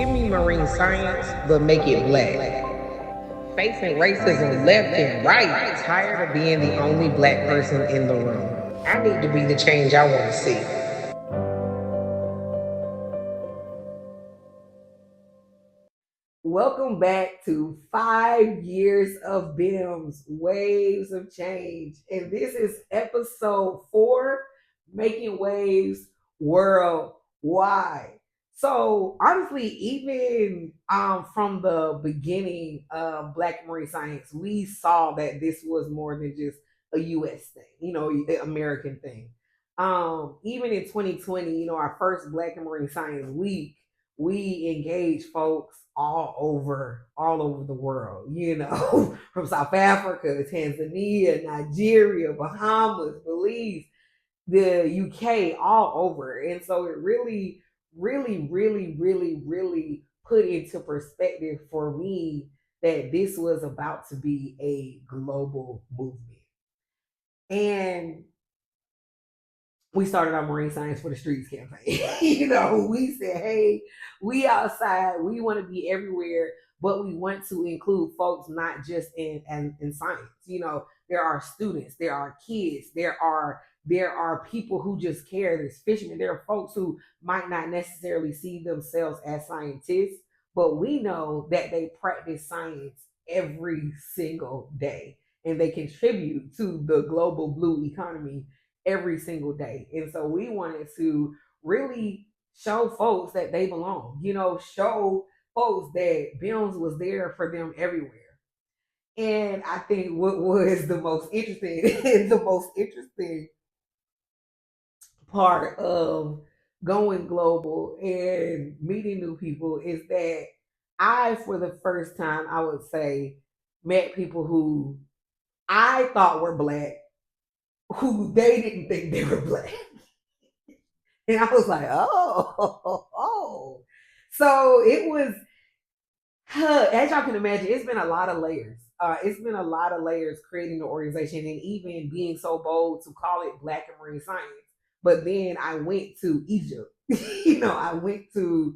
Give me marine science, but make it black. Facing racism left and right. Tired of being the only black person in the room. I need to be the change I want to see. Welcome back to 5 years of BIMS, Waves of Change. And this is episode 4, Making Waves Worldwide. So honestly, even from the beginning of Black Marine Science, we saw that this was more than just a US thing, American thing. Even in 2020, our first Black and Marine Science Week, we engage folks all over the world, from South Africa, Tanzania, Nigeria, Bahamas, Belize, the UK, all over. And so it really, really, really, really, really put into perspective for me that this was about to be a global movement. And we started our Marine Science for the Streets campaign. We said, hey, we outside, we want to be everywhere, but we want to include folks not just in science. There are students, there are kids, there are people who just care. There's fishermen, there are folks who might not necessarily see themselves as scientists, but we know that they practice science every single day and they contribute to the global blue economy every single day. And so we wanted to really show folks that they belong, show folks that BIMS was there for them everywhere. And I think what was the most interesting part of going global and meeting new people is that I, for the first time, I would say, met people who I thought were Black, who they didn't think they were Black. And I was like, oh. So it was, as y'all can imagine, it's been a lot of layers. It's been a lot of layers creating the organization and even being so bold to call it Black and Marine Science. But then I went to Egypt. I went to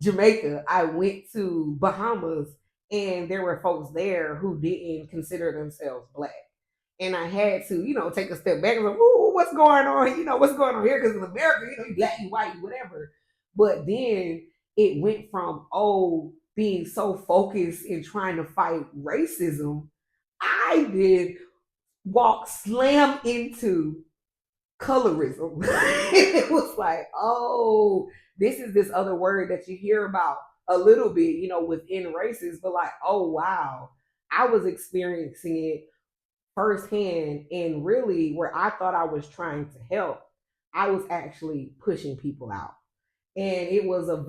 Jamaica. I went to Bahamas. And there were folks there who didn't consider themselves Black. And I had to, take a step back and like, ooh, what's going on? What's going on here? Because in America, you Black, you white, you whatever. But then it went from, being so focused in trying to fight racism, I did slam into colorism. It was like, this is this other word that you hear about a little bit, within races, but like, oh, wow, I was experiencing it firsthand. And really, where I thought I was trying to help, I was actually pushing people out. And it was a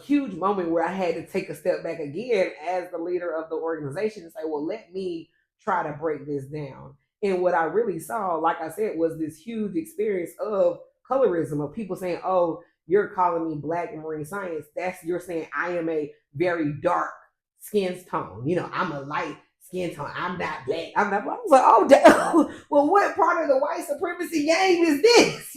huge moment where I had to take a step back again as the leader of the organization and say, well, let me try to break this down. And what I really saw, like I said, was this huge experience of colorism, of people saying, oh, you're calling me Black in Marine Science. You're saying I am a very dark skin tone. I'm a light skin tone. I'm not Black. I'm not Black. I was like, oh, damn. Well, what part of the white supremacy game is this?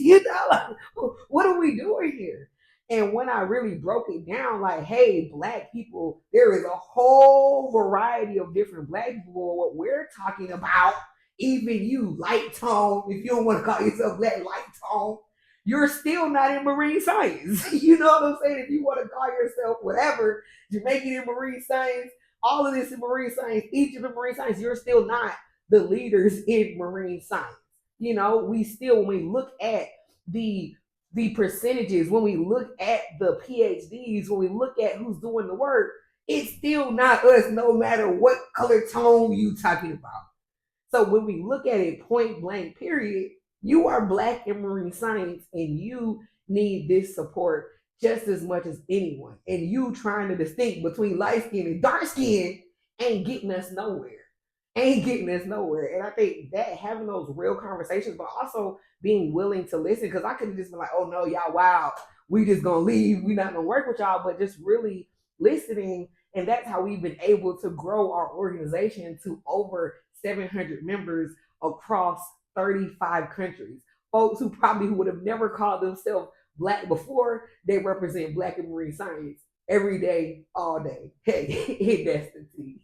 What are we doing here? And when I really broke it down, like, hey, Black people, there is a whole variety of different Black people. What we're talking about, even you, light tone, if you don't want to call yourself Black, light tone, you're still not in marine science. You know what I'm saying? If you want to call yourself whatever, Jamaican in marine science, all of this in marine science, Egypt in marine science, you're still not the leaders in marine science. We still, when we look at the percentages, when we look at the PhDs, when we look at who's doing the work, it's still not us, no matter what color tone you talking about. So when we look at it point blank, period, you are Black in marine science and you need this support just as much as anyone. And you trying to distinguish between light skin and dark skin ain't getting us nowhere. And I think that having those real conversations, but also being willing to listen, because I could have just been like, oh no, y'all, wow, we just gonna leave, we not gonna work with y'all, but just really listening. And that's how we've been able to grow our organization to over 700 members across 35 countries. Folks who would have never called themselves Black before, they represent Black in marine science every day, all day. Hey, that's the tea.